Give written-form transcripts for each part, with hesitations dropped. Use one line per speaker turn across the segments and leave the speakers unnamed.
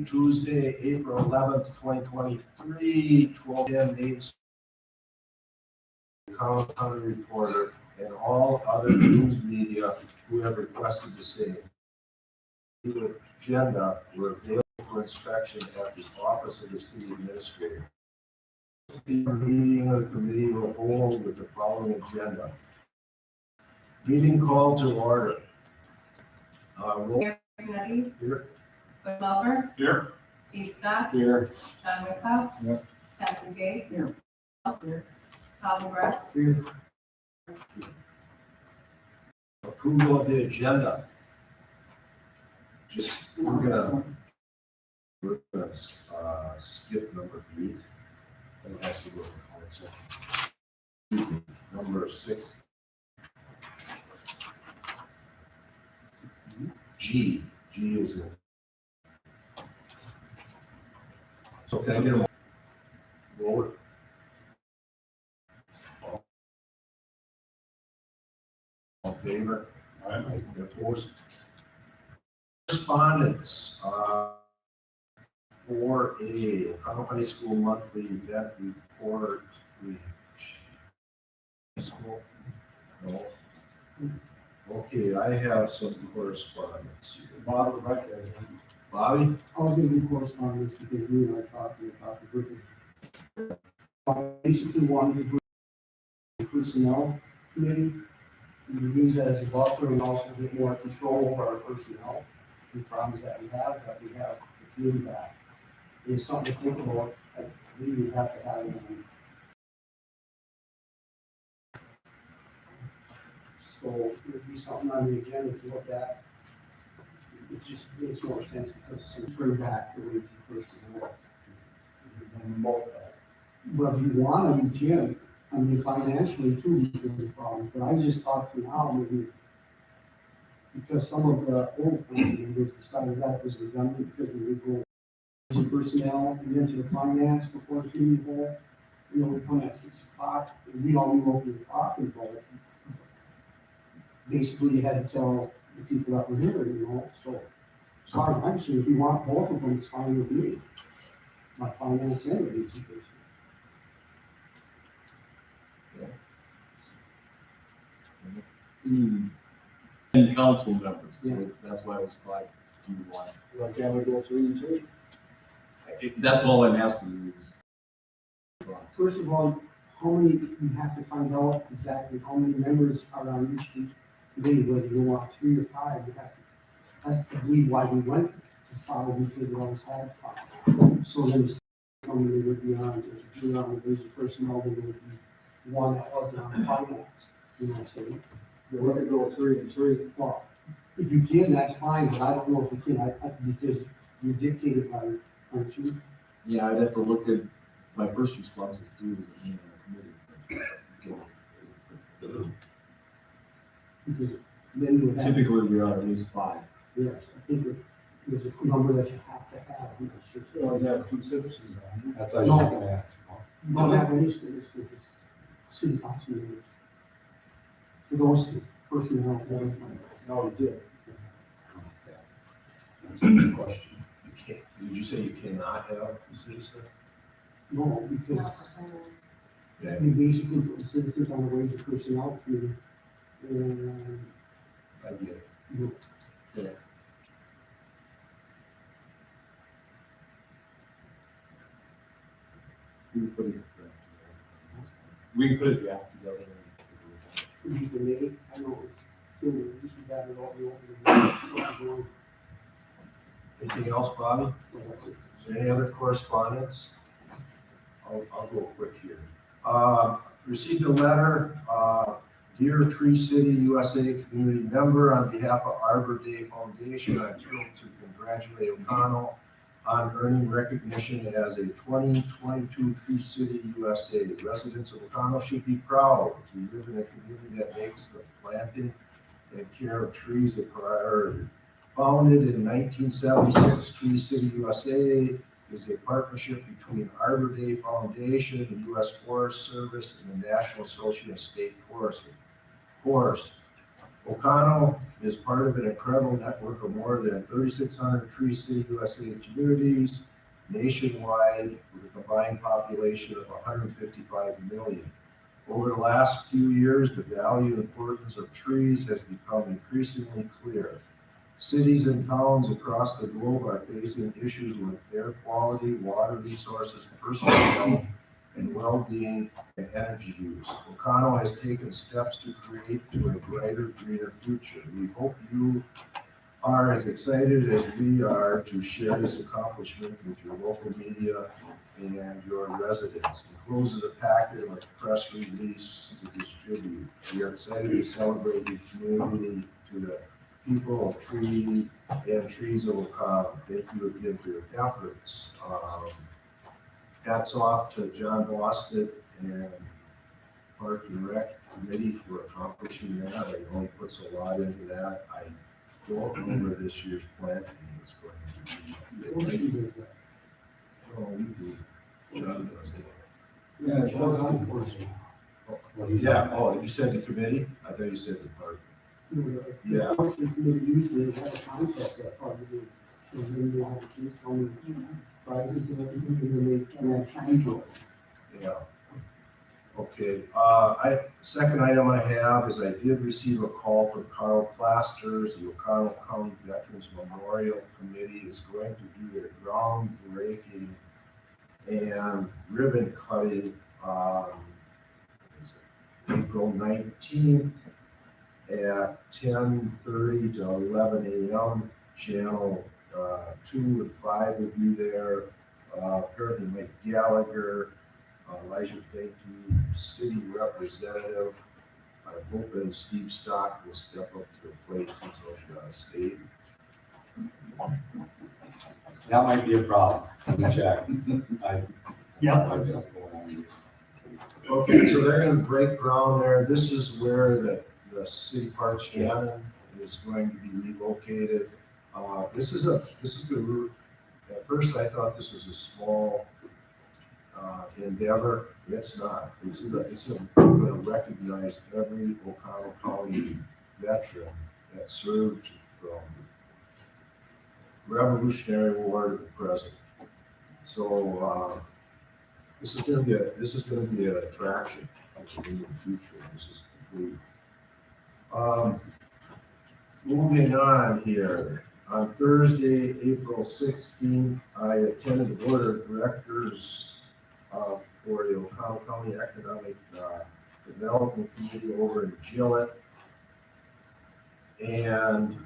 Tuesday, April 11th, 2023, 12 p.m. Main Street. County reporter and all other news media who have requested the same. The agenda were available for inspection at the office of the city administrator. The meeting of the committee will hold with the following agenda. Meeting called to order.
Mayor Kennedy.
Here.
Bud Melver.
Here.
Steve Scott.
Here.
John Whitcoff.
Yep.
Patrick Gay.
Here.
Todd McGrath.
Here.
Approval of the agenda. We're gonna skip number 8. And has to go to council. Number 6. G is it. So can I get a vote? All in favor?
Aye.
Opposed? Correspondence, 4A, O'Connell High School monthly event report. School? No. Okay, I have some correspondence here.
Bob, right there.
Bobby?
I was going to do correspondence because we and I talked about the group. I basically wanted to bring the personnel committee and use that as a buffer and also get more control over our personnel. The problems that we have the community back. It's something to think about. I believe we have to have it. So it would be something on the agenda to look at. It just makes more sense because it's bring back the way the personnel. But if you want to, you can. I mean, financially too, because of the problem. But I just thought for now, maybe because some of the old members decided that was redundant because we would go to personnel and then to the finance before the community hall. You know, we come at 6 o'clock and we all knew what we were talking about. Basically, you had to tell the people that were here, you know, so. As far as I'm concerned, if you want both of them, it's fine with me. My finance and the education.
And council members,
Yeah.
so that's why it was 5-1.
Well, can we go 3 and 3?
That's all I'm asking you is.
First of all, how many, you have to find out exactly how many members are on each committee, whether you want 3 or 5, you have to. That's I believe why we went to 5, because we always had 5. So there's somebody that would be on, there's 3 on the basic personnel, there would be 1 that wasn't on finance, you know what I'm saying?
We're gonna go 3 and 3.
Well, if you can, that's fine, but I don't know if you can, because you're dictated by, aren't you?
Yeah, I'd have to look at, my first response is 3 with me on the committee.
Because then you would have.
Typically, we are at least 5.
Yes, I think there's a number that you have to have. I'm not sure.
Well, you have 2 citizens on.
That's what I was just gonna ask.
You don't have any citizens, city council members. For those personnel,
No, you did.
That's a good question. You can't, did you say you cannot have a citizen?
no, because
Yeah.
you basically put citizens on the wage of personnel committee. And,
I get it.
you know,
We can put a draft together.
you can make, I know, so this is that and all the open.
Anything else, Bobby? Is there any other correspondence? I'll go quick here. Received a letter, Dear Tree City USA community member, on behalf of Arbor Day Foundation, I'm thrilled to congratulate O'Connell on earning recognition as a 2022 Tree City USA. Residents of O'Connell should be proud to live in a community that makes the planting and care of trees a priority. Founded in 1976, Tree City USA is a partnership between Arbor Day Foundation, the U.S. Forest Service, and the National Association of State Forests. Ocano is part of an incredible network of more than 3,600 Tree City USA communities nationwide with a combined population of 155 million. Over the last few years, the value and importance of trees has become increasingly clear. Cities and towns across the globe are facing issues with air quality, water resources, personal health, and well-being and energy use. Ocano has taken steps to create a brighter, greener future. We hope you are as excited as we are to share this accomplishment with your local media and your residents. Encloses a packet of a press release to distribute. We are excited to celebrate the community, to the people of Tree and Trees of Ocano. Thank you again for your efforts. Hats off to John Boston and Park and Rec Committee for accomplishing that. I know he puts a lot into that. I don't know where this year's planting is going to be. Oh, you do. John does it.
Yeah, it's all unfortunate.
Yeah, oh, you said the committee? I thought you said the park. Yeah.
Usually they have a contest that part of the, and then they have to choose how many prizes and everything, and then they can have signs for it.
Yeah. Okay, second item I have is I did receive a call from Carl Plasters. The Ocano County Veterans Memorial Committee is going to do their groundbreaking and ribbon cutting on April 19th at 10:30 to 11 a.m. Channel 2 and 5 will be there. Apparently Mike Gallagher, Elijah Benke, city representative. I'm hoping Steve Stock will step up to the plate since he's out of state.
That might be a problem. Let me check.
Okay, so they're gonna break ground there. This is where the city park Shannon is going to be relocated. This is good. At first I thought this was a small endeavor. It's not. It's going to recognize every Ocano County veteran that served from Revolutionary War to the present. So this is going to be an attraction in the future. This is complete. Moving on here. On Thursday, April 16th, I attended the Board of Directors for the Ocano County Economic Development Committee over in Gillette. And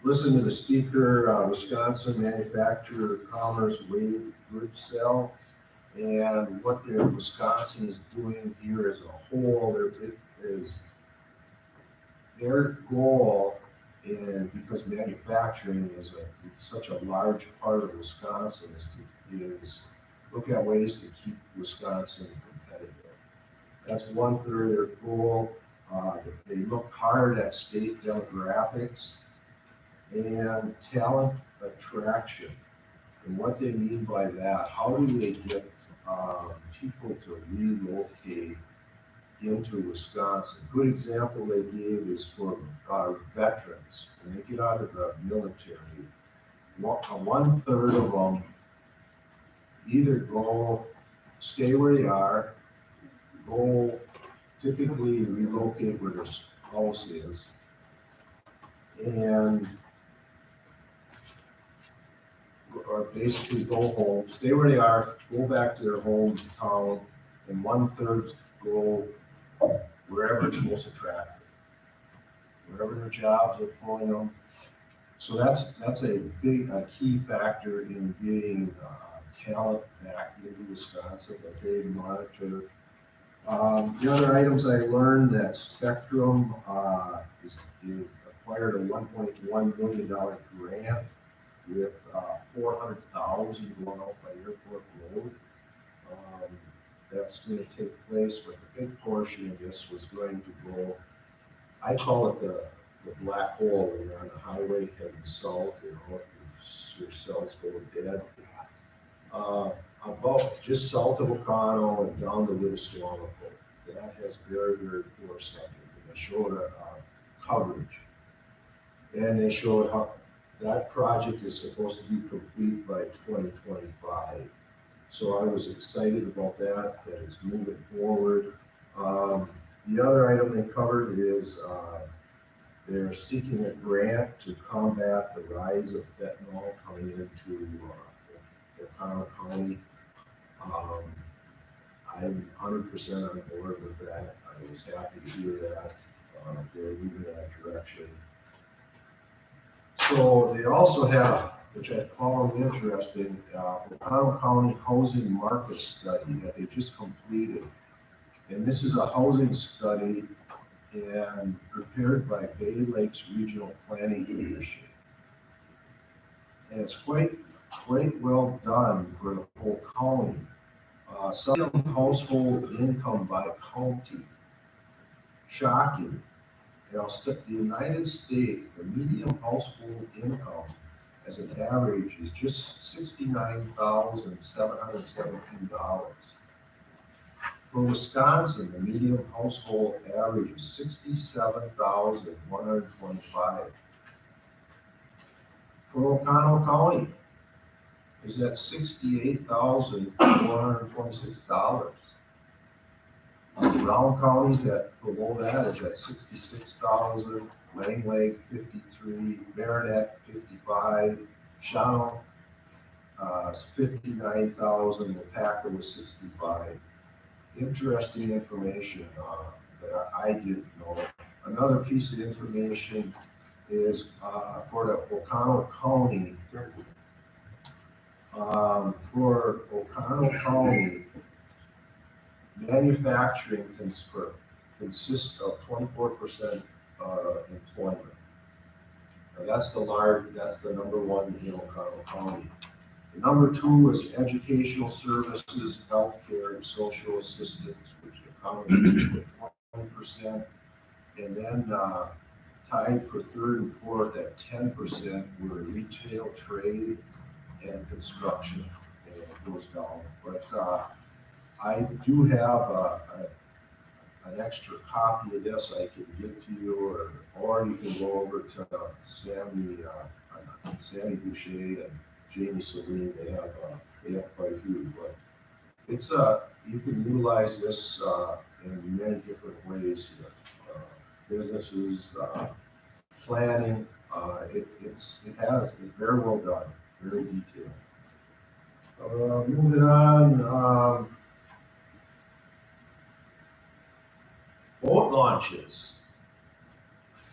listen to the speaker, Wisconsin Manufacturer Commerce Wade Goodsell, and what Wisconsin is doing here as a whole. Their goal, and because manufacturing is such a large part of Wisconsin, is look at ways to keep Wisconsin competitive. That's 1/3 of their goal. They look hard at state demographics and talent attraction. And what they mean by that, how do they get people to relocate into Wisconsin? A good example they gave is for veterans. When they get out of the military, 1/3 of them either stay where they are, typically relocate where their spouse is, or basically go home, stay where they are, go back to their hometown, and 1/3 go wherever it's most attractive, wherever their jobs are pulling them. So that's a key factor in getting talent back into Wisconsin that they monitor. The other items I learned that Spectrum is acquired a $1.1 million grant with $400,000 going out by Airport Road. That's going to take place, but the big portion of this was going to go, I call it the black hole when you're on the highway heading south, your cells go dead. About just south of Ocano and down to Little Swamico. That has very, very poor septic. And I showed a coverage. And they showed how that project is supposed to be complete by 2025. So I was excited about that it's moving forward. The other item they covered is, they're seeking a grant to combat the rise of fentanyl coming into, O'Connell County. I'm 100% on board with that. I was happy to hear that. They're moving in that direction. So they also have, which I found interesting, O'Connell County Housing Market Study that they just completed. And this is a housing study and prepared by Bay Lakes Regional Planning Commission. And it's quite well done for the whole county. Some household income by county. Shocking. The United States, the median household income as an average is just $69,717. For Wisconsin, the median household average is $67,125. For O'Connell County, is at $68,426. Brown County's below that is at 66,000, Lang Lake 53, Marinette 55, Shawano 59,000, Wapaka was 65. Interesting information that I didn't know. Another piece of information is for the O'Connell County. For O'Connell County, manufacturing consists of 24% employment. Now that's the number one in O'Connell County. The number two is educational services, healthcare, and social assistance, which accounted for 20%. And then tied for third and fourth at 10% were retail, trade, and construction. And it goes down. But I do have an extra copy of this I can give to you, or you can go over to Sammy Boucher and Jamie Celine. They have quite a few, but it's you can utilize this in many different ways. Businesses, planning, it's very well done, very detailed. Moving on. Boat launches.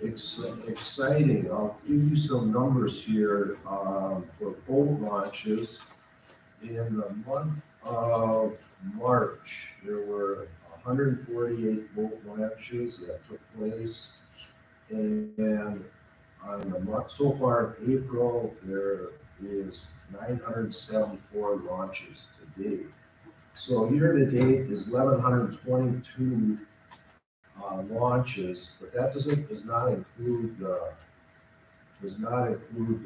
Exciting. I'll give you some numbers here for boat launches. In the month of March, there were 148 boat launches that took place. And on the month so far in April, there is 974 launches to date. So year to date is 1,122 launches, but that does not include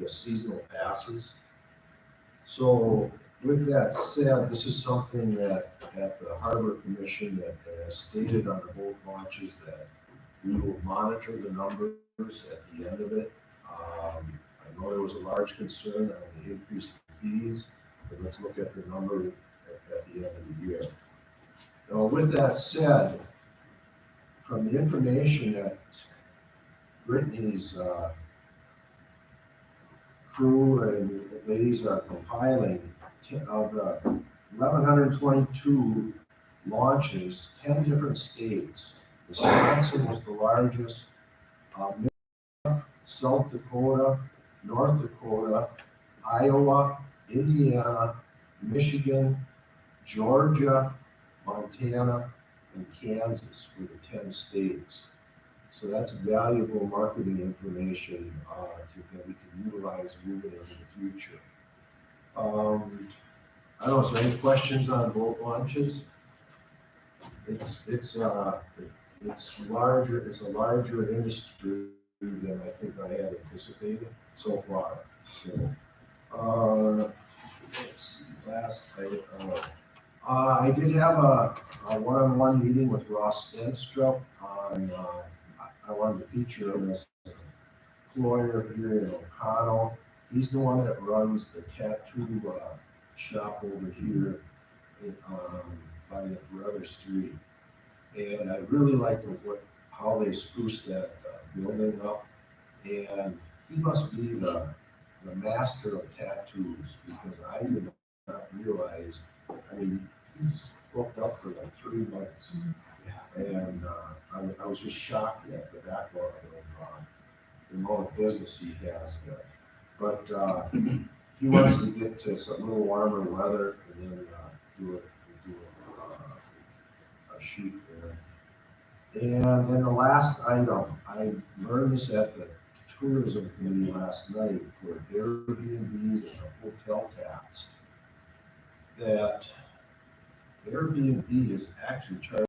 the seasonal passes. So with that said, this is something that the Harbor Commission that has stated on the boat launches that we will monitor the numbers at the end of it. I know there was a large concern on the increase in fees, but let's look at the number at the end of the year. Now, with that said, from the information that Brittany's crew and ladies are compiling, of the 1,122 launches, 10 different states. Wisconsin was the largest, South Dakota, North Dakota, Iowa, Indiana, Michigan, Georgia, Montana, and Kansas were the 10 states. So that's valuable marketing information that we can utilize moving into the future. I don't know, is there any questions on boat launches? It's larger. It's a larger industry than I think I had anticipated so far. So, let's see. Last I did have a one-on-one meeting with Ross Stenstrup on I wanted to feature him as an employer here in O'Connell. He's the one that runs the tattoo shop over here by the Brother Street. And I really liked how they spruced that building up. And he must be the master of tattoos, because I did not realize, I mean, he's booked up for like 3 months. And I was just shocked at the backlog of the amount of business he has there. But he wants to get to some little warmer weather and then do a shoot there. And then the last item, I learned this at the tourism committee last night for Airbnbs and the hotel tax, that Airbnb is actually charging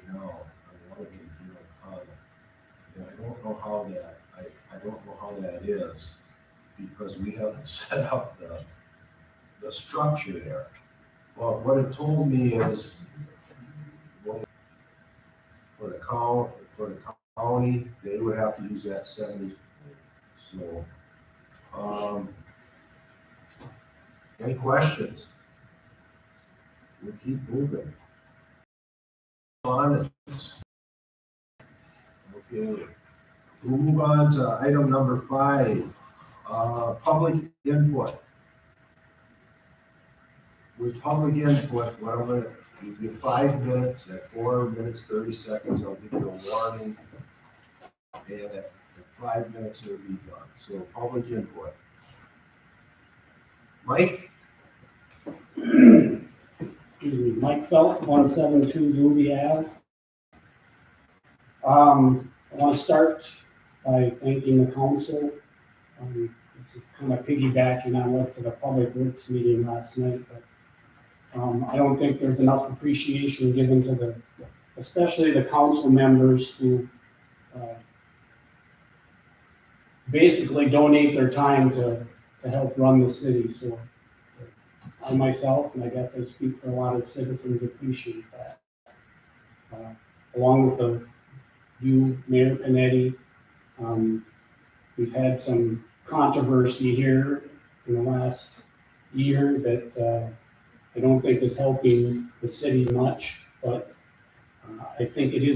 now on one of them here in Colorado. And I don't know how that is, because we haven't set up the structure there. Well, what it told me is, for the county, they would have to use that 70. So, any questions? We'll keep moving. Correspondence. Okay, we'll move on to item number 5, public input. With public input, what I'm gonna, you get 5 minutes, at 4 minutes, 30 seconds, I'll give you a warning. And at 5 minutes, it'll be done. So public input. Mike?
Mike Felt, 172 Ruby Ave. I want to start by thanking the council. This is kind of piggybacking on what to the Public Works meeting last night, but I don't think there's enough appreciation given to especially the council members who basically donate their time to help run the city. So I myself, and I guess I speak for a lot of citizens, appreciate that. Along with you, Mayor Panetti, we've had some controversy here in the last year that I don't think is helping the city much, but I think it is